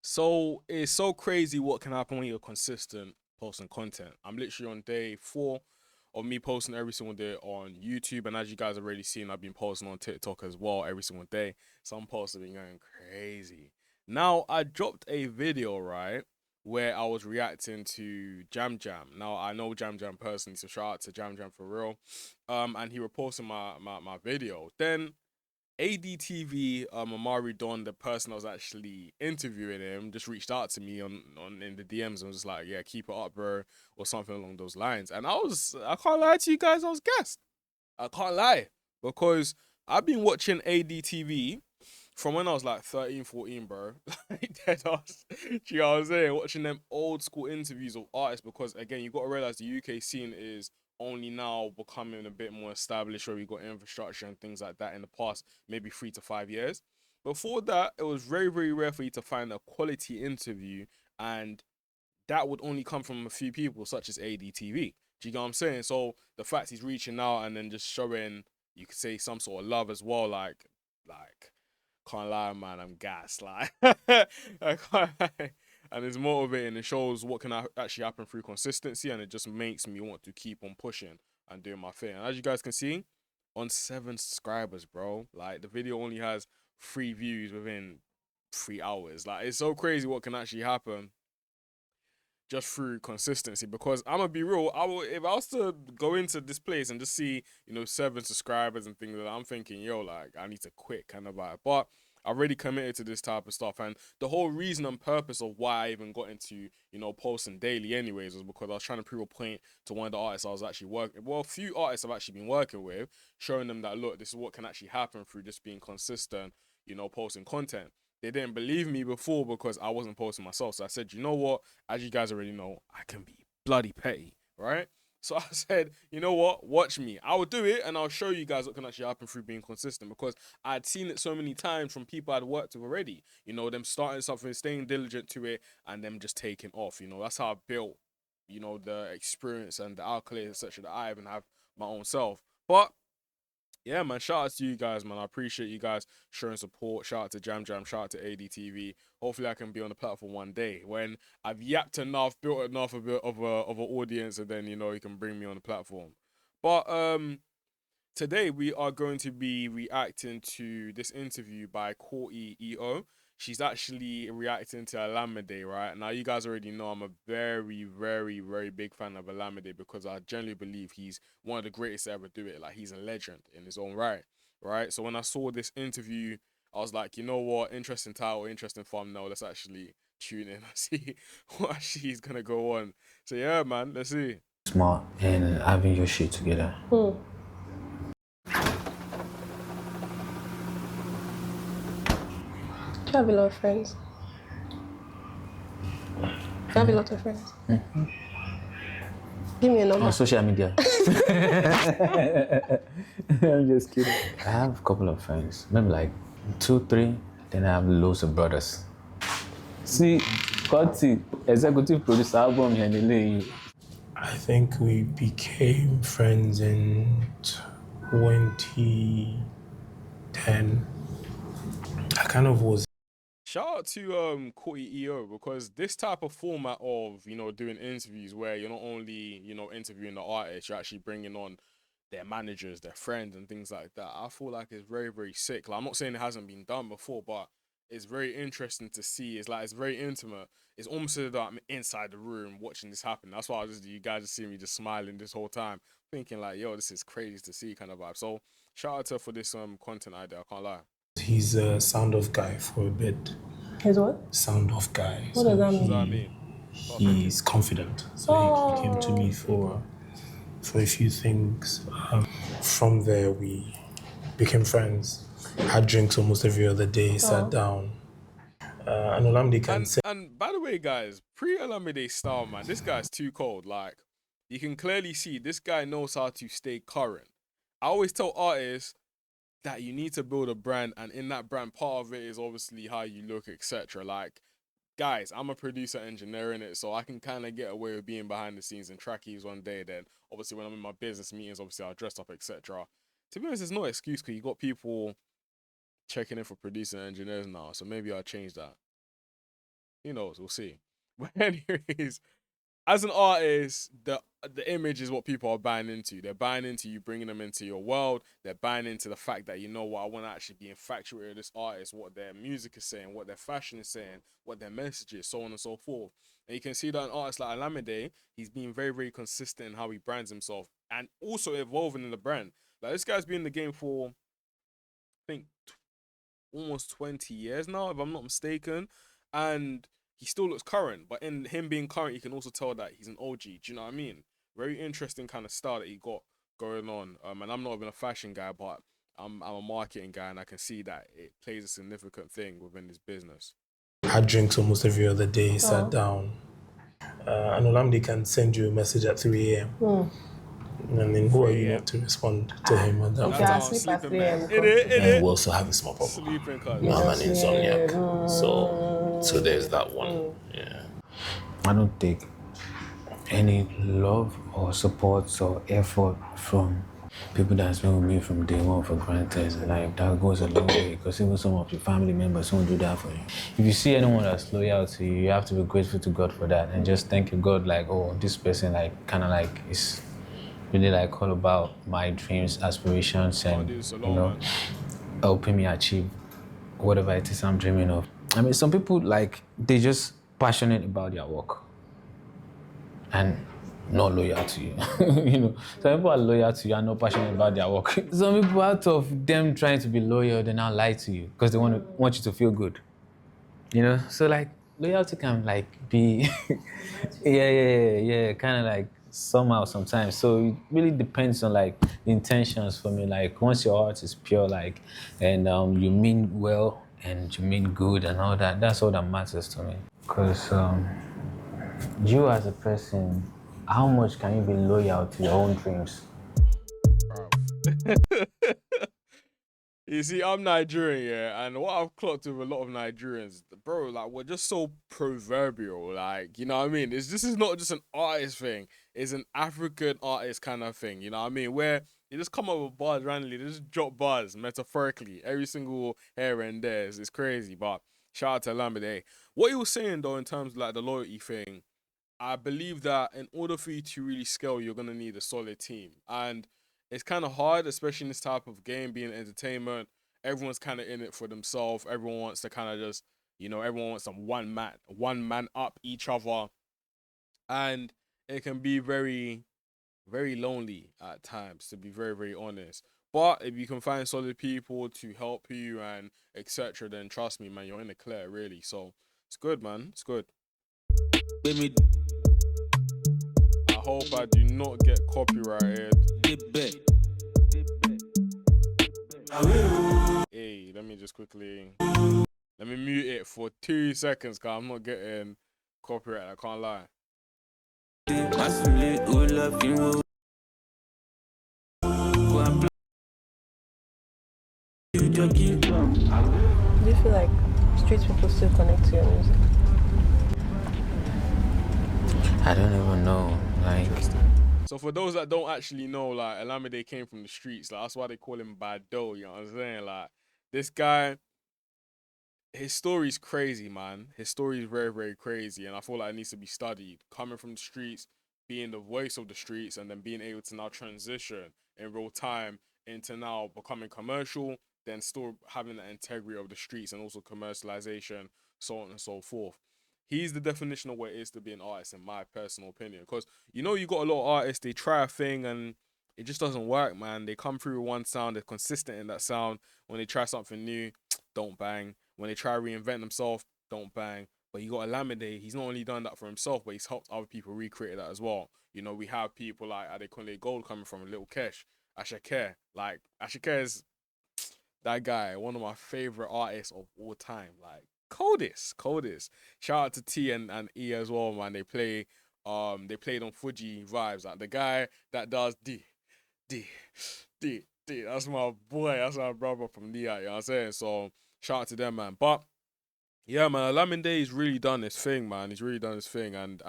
So it's so crazy what can happen when you're consistent posting content. I'm literally on day 4 of me posting every single day on YouTube, and as you guys have already seen, I've been posting on TikTok as well every single day. Some posts have been going crazy. Now I dropped a video right where I was reacting to Jam Jam. Now I know Jam Jam personally, so shout out to Jam Jam for real. And he reposted my video. Then ADTV, Amari Don, the person that was actually interviewing him, just reached out to me on in the DMs and was just like, "Yeah, keep it up, bro," or something along those lines. And I can't lie to you guys, I was gassed. I can't lie because I've been watching ADTV from when I was like 13, 14, bro. Like dead ass. Do you know what I'm saying? Watching them old school interviews of artists because again, you gotta realize the UK scene is only now becoming a bit more established where we got infrastructure and things like that in the past, maybe 3 to 5 years. Before that, it was very, very rare for you to find a quality interview, and that would only come from a few people, such as ADTV. Do you get what I'm saying? So the fact he's reaching out and then just showing, you could say, some sort of love as well, like can't lie, man, I'm gassed. Like, I can't lie. And it's motivating. It shows what can actually happen through consistency, and it just makes me want to keep on pushing and doing my thing. And as you guys can see, on 7 subscribers, bro. Like the video only has 3 views within 3 hours. Like it's so crazy what can actually happen just through consistency. Because I'm gonna be real, I will if I was to go into this place and just see 7 subscribers and things like that, I'm thinking, yo, like I need to quit kind of vibe. But I already committed to this type of stuff, and the whole reason and purpose of why I even got into posting daily, anyways, was because I was trying to prove a point to one of the artists I was actually working. Well, a few artists I've actually been working with, showing them that look, this is what can actually happen through just being consistent, posting content. They didn't believe me before because I wasn't posting myself. So I said, you know what? As you guys already know, I can be bloody petty, right? So I said, you know what? Watch me. I will do it and I'll show you guys what can actually happen through being consistent because I'd seen it so many times from people I'd worked with already. Them starting something, staying diligent to it, and them just taking off. That's how I built, the experience and the accolades, etc. that I even have my own self. But yeah, man, shout out to you guys, man. I appreciate you guys showing support. Shout out to Jam Jam, shout out to ADTV. Hopefully, I can be on the platform one day when I've yapped enough, built enough of an audience, and then you can bring me on the platform. But today we are going to be reacting to this interview by Courtney EO. She's actually reacting to Alamede, right? Now you guys already know I'm a very, very, very big fan of Alamede because I genuinely believe he's one of the greatest to ever do it. Like he's a legend in his own right, right? So when I saw this interview, I was like, you know what? Interesting title, interesting thumbnail. Let's actually tune in and see what actually he's gonna go on. So yeah, man, let's see. Smart and having your shit together. Do you have a lot of friends? Do you have a lot of friends? Give me a On number. social media. I'm just kidding. I have a couple of friends, maybe like 2, 3. Then I have loads of brothers. See, Kotti, executive producer album here in LA. I think we became friends in 2010. I kind of was Shout out to Courtney EO because this type of format of doing interviews where you're not only interviewing the artist, you're actually bringing on their managers, their friends, and things like that. I feel like it's very, very sick. Like I'm not saying it hasn't been done before, but it's very interesting to see. It's like it's very intimate. It's almost as though I'm inside the room watching this happen. That's why you guys just see me just smiling this whole time, thinking like, yo, this is crazy to see kind of vibe. So shout out to her for this content idea. I can't lie. he's a sound off guy for a bit. Is what? Sound off guy. What does that What does mean? that mean? Start thinking. He's confident. So he came to me for a few things. From there we became friends. Had drinks almost every other day, sat down. And Olamide can say And by the way, guys, pre Alamede style, man, this guy's too cold. Like, you can clearly see this guy knows how to stay current. I always tell artists that you need to build a brand, and in that brand, part of it is obviously how you look, etc. Like, guys, I'm a producer engineer in it, so I can kind of get away with being behind the scenes in trackies one day. Then, obviously, when I'm in my business meetings, obviously I'll dress up, etc. To be honest, there's no excuse because you got people checking in for producing engineers now, so maybe I'll change that. Who knows? We'll see. But anyways, as an artist, the image is what people are buying into. They're buying into you, bringing them into your world. They're buying into the fact that, you know what, I want to actually be infatuated with this artist, what their music is saying, what their fashion is saying, what their message is, so on and so forth. And you can see that an artist like Olamide, he's been very, very consistent in how he brands himself and also evolving in the brand. Like, this guy's been in the game for, I think, almost 20 years now, if I'm not mistaken. And he still looks current, but in him being current, you can also tell that he's an OG. Do you know what I mean? Very interesting kind of style that he got going on. And I'm not even a fashion guy, but I'm a marketing guy, and I can see that it plays a significant thing within his business. Had drinks almost every other day, sat down. And Olamide can send you a message at 3 a.m. And then who are you not to respond to him at that Okay, point? I sleep at 3 a.m. And we also have a small problem. Sleeping, cuz. I'm an insomniac. So there's that one. Yeah. I don't take any love or support or effort from people that's been with me from day one for granted. Like, that goes a long way, because even some of your family members won't do that for you. If you see anyone that's loyal to you, you have to be grateful to God for that and just thank your God, like, oh, this person like kind of like is really like all about my dreams, aspirations, and helping me achieve whatever it is I'm dreaming of. I mean, some people, like, they just passionate about their work and not loyal to you. You know, some people are loyal to you and not passionate about their work. Some people, out of them trying to be loyal, they now lie to you because they want you to feel good. You know, so like loyalty can like be, kind of like somehow sometimes. So it really depends on like the intentions for me. Like, once your heart is pure, like, and you mean well and you mean good and all that, that's all that matters to me. Because you as a person, how much can you be loyal to your own dreams? You see, I'm Nigerian, yeah, and what I've clocked with a lot of Nigerians, bro, like, we're just so proverbial, like, you know what I mean? This is not just an artist thing, it's an African artist kind of thing, you know what I mean? Where you just come up with bars randomly, they just drop bars, metaphorically, every single here and there, it's crazy, but shout out to Olamide. What you were saying, though, in terms of, like, the loyalty thing, I believe that in order for you to really scale, you're going to need a solid team, and it's kind of hard, especially in this type of game, being entertainment. Everyone's kind of in it for themselves. Everyone wants to kind of just, you know, everyone wants some one man up each other. And it can be very, very lonely at times, to be very, very honest. But if you can find solid people to help you and etc., then trust me, man, you're in the clear, really. So it's good, man. It's good. I hope I do not get copyrighted. Hey, let me just quickly, let me mute it for 2 seconds, cause I'm not getting copyright, I can't lie. Do you feel like street people still connect to your music? I don't even know. Like, so for those that don't actually know, like, Olamide came from the streets. Like, that's why they call him Bado, you know what I'm saying? Like, this guy, his story's crazy, man. His story is very, very crazy, and I feel like it needs to be studied. Coming from the streets, being the voice of the streets, and then being able to now transition in real time into now becoming commercial, then still having the integrity of the streets and also commercialization, so on and so forth. He's the definition of what it is to be an artist, in my personal opinion. Because, you know, you got a lot of artists, they try a thing and it just doesn't work, man. They come through with one sound, they're consistent in that sound. When they try something new, don't bang. When they try to reinvent themselves, don't bang. But you got Olamide, he's not only done that for himself, but he's helped other people recreate that as well. You know, we have people like Adekunle Gold coming from Lil Kesh, Asake. Like, Asake is that guy, one of my favorite artists of all time. Like, coldest. Shout out to T and E as well, man. They played on Fuji vibes. Like, the guy that does D. That's my boy. That's my brother from DI, you know what I'm saying? So shout out to them, man. But yeah, man, Olamide, he's really done his thing, man. He's really done his thing, and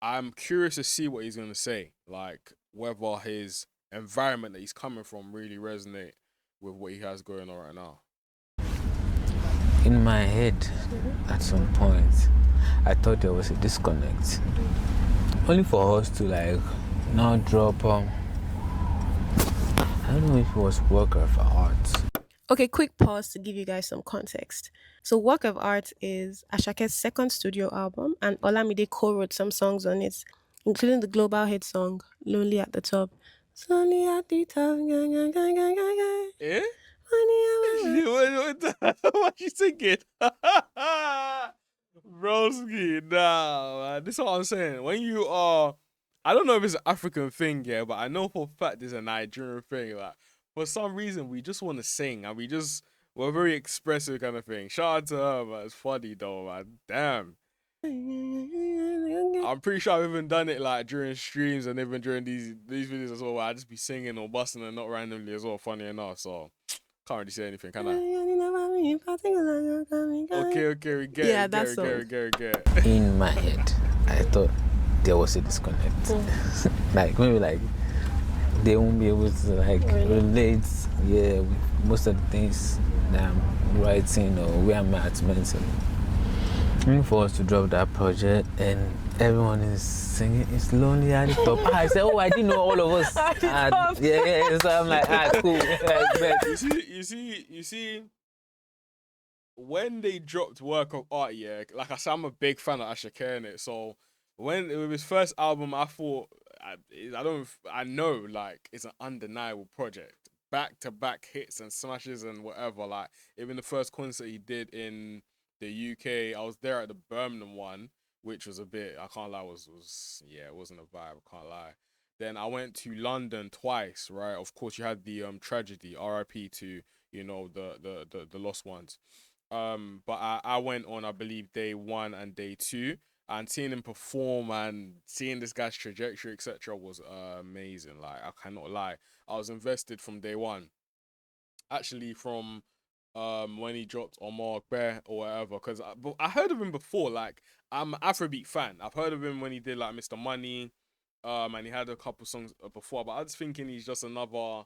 I'm curious to see what he's gonna say. Like, whether his environment that he's coming from really resonate with what he has going on right now. in my head, at some point, I thought there was a disconnect. Only for us to like now drop. I don't know if it was work of art. Okay, quick pause to give you guys some context. So, Work of Art is Ashake's second studio album, and Olamide co-wrote some songs on it, including the global hit song "Lonely at the Top." It's lonely at the top. Eh? Lonely What you thinking? Broski, nah, man. This is what I'm saying. When you are, I don't know if it's an African thing, yeah, but I know for a fact it's a Nigerian thing. Like, for some reason, we just want to sing and we're very expressive kind of thing. Shout out to her, man. It's funny though, man. Damn. I'm pretty sure I've even done it like during streams and even during these videos as well, where I just be singing or busting and not randomly as well, funny enough. So can't really say anything, can I? Okay, we get Yeah, it, that get song. it, get it. In my head, I thought there was a disconnect. Like maybe like they won't be able to like relate, yeah, with most of the things that I'm writing or where I'm at mentally. Only for us to drop that project and everyone is singing "It's Lonely at the Top." I said, oh, I didn't know all of us. Yeah, so I'm like, cool. You see, when they dropped Work of Art, yeah, like I said, I'm a big fan of Asha in it. So when it was his first album, I thought, I know, like, it's an undeniable project. Back to back hits and smashes and whatever. Like, even the first concert he did in the UK, I was there at the Birmingham one, which was a bit, I can't lie, it wasn't a vibe, I can't lie. Then I went to London twice, right? Of course, you had the tragedy, RIP to, the lost ones. But I went on, I believe, day 1 and day 2, and seeing him perform and seeing this guy's trajectory, etc., was amazing. Like, I cannot lie, I was invested from day 1. Actually, from when he dropped Omar Bear or whatever, because I heard of him before. Like, I'm an Afrobeat fan. I've heard of him when he did like Mr. Money, and he had a couple songs before. But I was thinking he's just another, I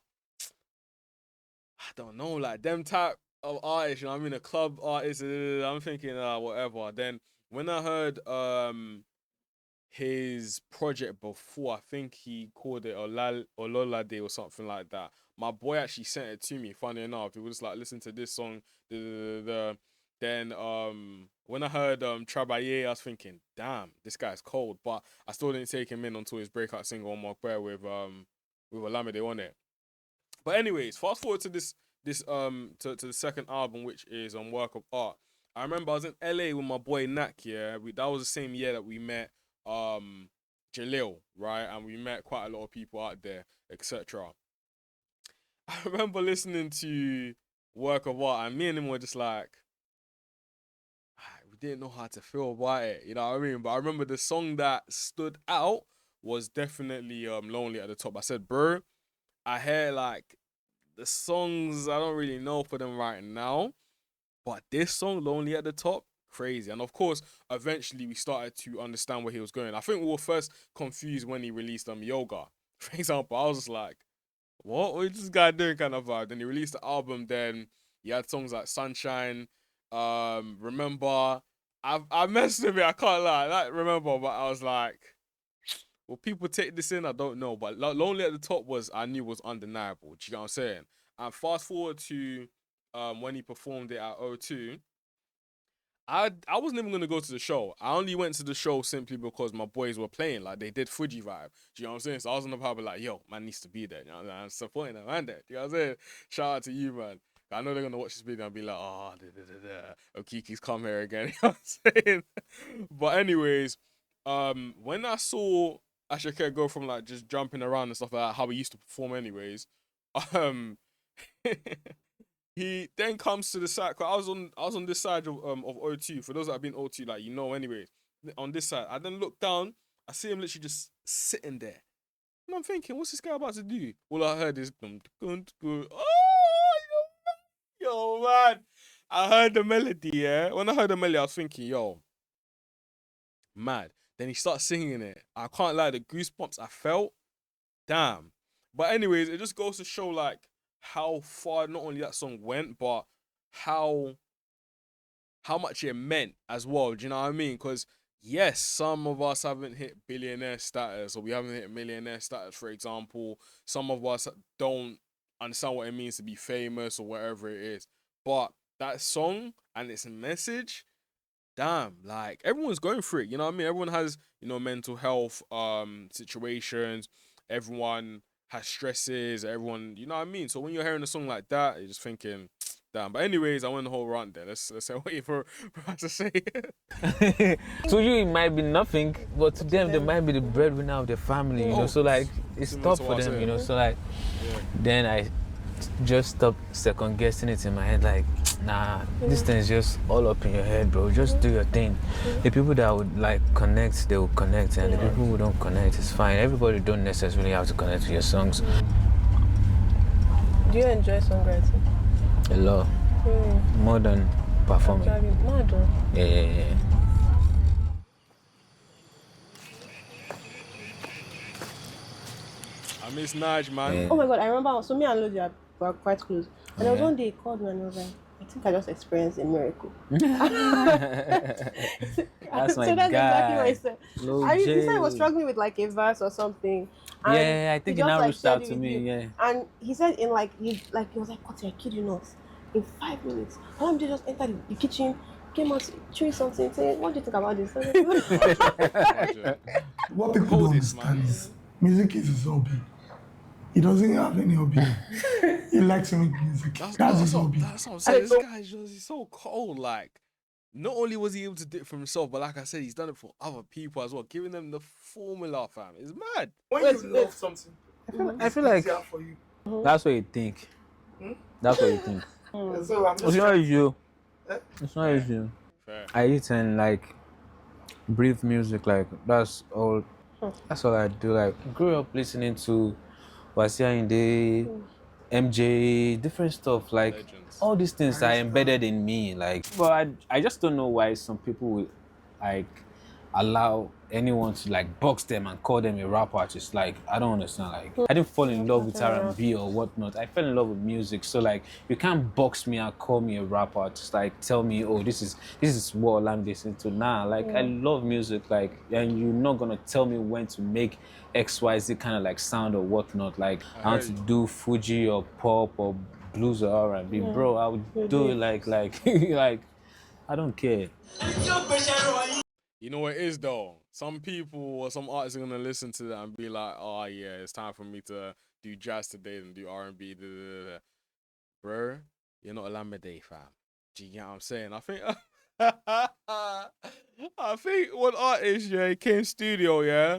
don't know, like them type of artist. You know what I mean? A club artist. I'm thinking whatever. Then when I heard his project before, I think he called it Ololade or something like that. My boy actually sent it to me. Funny enough, he was like, listen to this song. Then when I heard Trabaye, I was thinking, damn, this guy's cold. But I still didn't take him in until his breakout single on Mark Bear with Olamide on it. But anyways, fast forward to this to the second album, which is on Work of Art. I remember I was in LA with my boy Nak, yeah. That was the same year that we met Jalil, right? And we met quite a lot of people out there, etc. I remember listening to Work of Art, and me and him were just like, we didn't know how to feel about it, you know what I mean? But I remember the song that stood out was definitely Lonely at the Top. I said, bro, I hear like the songs, I don't really know for them right now, but this song, Lonely at the Top, crazy. And of course, eventually we started to understand where he was going. I think we were first confused when he released Yoga. For example, I was just like, what is this guy doing kind of vibe? Then he released the album, then he had songs like Sunshine, Remember. I messed with it, I can't lie. Like Remember, but I was like, will people take this in? I don't know. But Lonely at the Top I knew was undeniable. Do you know what I'm saying? And fast forward to when he performed it at O2, I wasn't even gonna go to the show. I only went to the show simply because my boys were playing. Like, they did Fuji vibe. Do you know what I'm saying? So I was on the vibe like, yo, man needs to be there. You know what I'm saying? I'm supporting them, man. There. Do you know what I'm saying? Shout out to you, man. I know they're gonna watch this video and be like, oh, Okiki's come here again. You know what I'm saying? But anyways, when I saw Ashake go from like just jumping around and stuff like that, how he used to perform anyways, um he then comes to the side. Cause I was on this side of O2. For those that have been O2, like, you know, anyways, on this side. I then look down. I see him literally just sitting there, and I'm thinking, what's this guy about to do? All I heard is yo man. I heard the melody. Yeah, when I heard the melody, I was thinking, yo, mad. Then he starts singing it. I can't lie, the goosebumps I felt, damn. But anyways, it just goes to show like how far not only that song went, but how how much it meant as well. Do you know what I mean? Because yes, some of us haven't hit billionaire status, or we haven't hit millionaire status, for example. Some of us don't understand what it means to be famous or whatever it is. But that song and its message, damn, like everyone's going through it. You know what I mean? Everyone has, mental health situations. Everyone has stresses. Everyone, you know what I mean? So when you're hearing a song like that, you're just thinking, damn. But anyways, I went the whole rant there. Let's wait for us to say. To you, it might be nothing, but to them, they might be the breadwinner of their family, you know. So like, it's similar tough to what for I them, said. you know. So like, Yeah. then I just stopped second guessing it in my head. Like, nah, this thing is just all up in your head, bro. Just do your thing. The people that would like connect, they will connect, and the people who don't connect, it's fine. Everybody don't necessarily have to connect to your songs. Do you enjoy songwriting? A lot more than performing. Yeah. I miss Nige, man. Yeah. Oh my god, I remember. So me and Lodi were quite close, and there was Yeah. one day he called me and he was like, "I think I just experienced a miracle." That's my So that's exactly what guy. he said. Lil He said he J. was struggling with like a verse or something. And Yeah, I think he just, now like, reached shared out it to with me. you. Yeah. And he said in like he was like, "What? I kid you not. In 5 minutes, Olamide just entered the kitchen, came out chewing something, saying, "What do you think about this?" Imagine. What people Hold don't this, man. understand is music is his hobby. He doesn't have any hobby. He likes to make music. That's his hobby. That's what I'm saying. This guy is just, he's so cold. Like, not only was he able to do it for himself, but like I said, he's done it for other people as well, giving them the formula, fam. It's mad. When you love something, I feel like easier for you. that's what you think. That's what you think. So I'm It's just not you. Eh? It's not you. Fair. I eat and like breathe music. Like that's all. That's all I do. Like grew up listening to Wasiu Ayinde, MJ, different stuff. Like Legends. all these things are embedded in me. Like, but I just don't know why some people will like allow anyone to like box them and call them a rap artist. Like, I don't understand. Like, I didn't fall in love with R&B or whatnot. I fell in love with music. So like, you can't box me and call me a rap artist. Like, tell me, oh, this is what I'm listening to. Nah, like I love music. Like, and you're not gonna tell me when to make XYZ kind of like sound or whatnot. Like, I want to do Fuji or pop or blues or R&B, bro. I would do it like like I don't care. You know what it is though? Some people or some artists are gonna listen to that and be like, "Oh yeah, it's time for me to do jazz today and do R&B." Bro, you're not Olamide, fam. Do you get what I'm saying? I think, I think one artist, yeah, he came studio, yeah,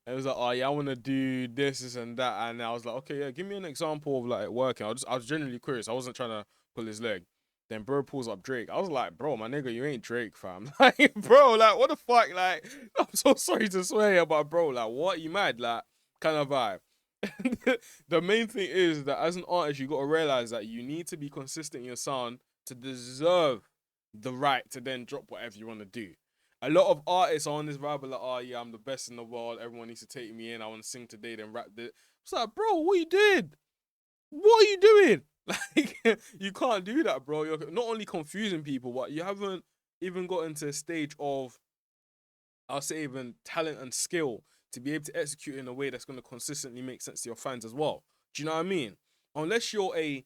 and it was like, "Oh yeah, I want to do this and that," and I was like, "Okay, yeah, give me an example of like working." I was genuinely curious. I wasn't trying to pull his leg. Then bro pulls up Drake. I was like, bro, my nigga, you ain't Drake, fam. Like, bro, like, what the fuck? Like, I'm so sorry to swear, but bro, like, what? You mad? Like, kind of vibe. The main thing is that as an artist, you got to realize that you need to be consistent in your sound to deserve the right to then drop whatever you want to do. A lot of artists are on this vibe, like, oh yeah, I'm the best in the world. Everyone needs to take me in. I want to sing today, then rap this. It's like, bro, what you doing? What are you doing? Like, you can't do that, bro. You're not only confusing people, but you haven't even gotten to a stage of, I'll say, even talent and skill to be able to execute in a way that's going to consistently make sense to your fans as well. Do you know what I mean? Unless you're a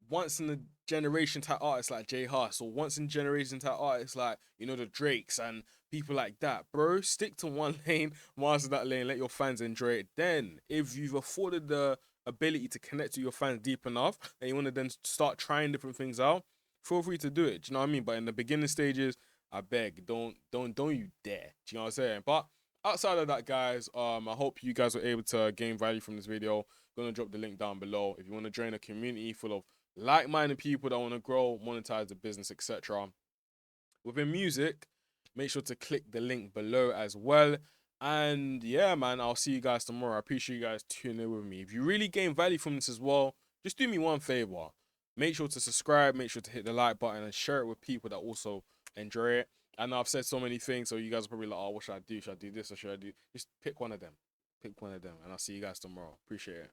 once in a generation type artist like Jay Huss, or once in generation type artists like, the Drakes and people like that, bro, stick to one lane, master that lane, let your fans enjoy it. Then, if you've afforded the ability to connect to your fans deep enough and you want to then start trying different things out, feel free to do it. Do you know what I mean? But in the beginning stages, I beg, don't you dare. Do you know what I'm saying? But outside of that, guys, I hope you guys were able to gain value from this video. Gonna drop the link down below if you want to join a community full of like-minded people that want to grow, monetize the business, etc. Within music, make sure to click the link below as well. And yeah, man, I'll see you guys tomorrow. I appreciate you guys tuning in with me. If you really gain value from this as well, just do me one favor. Make sure to subscribe, make sure to hit the like button and share it with people that also enjoy it. And I've said so many things, so you guys are probably like, oh, what should I do? Should I do this or should I do? Just pick one of them. Pick one of them. And I'll see you guys tomorrow. Appreciate it.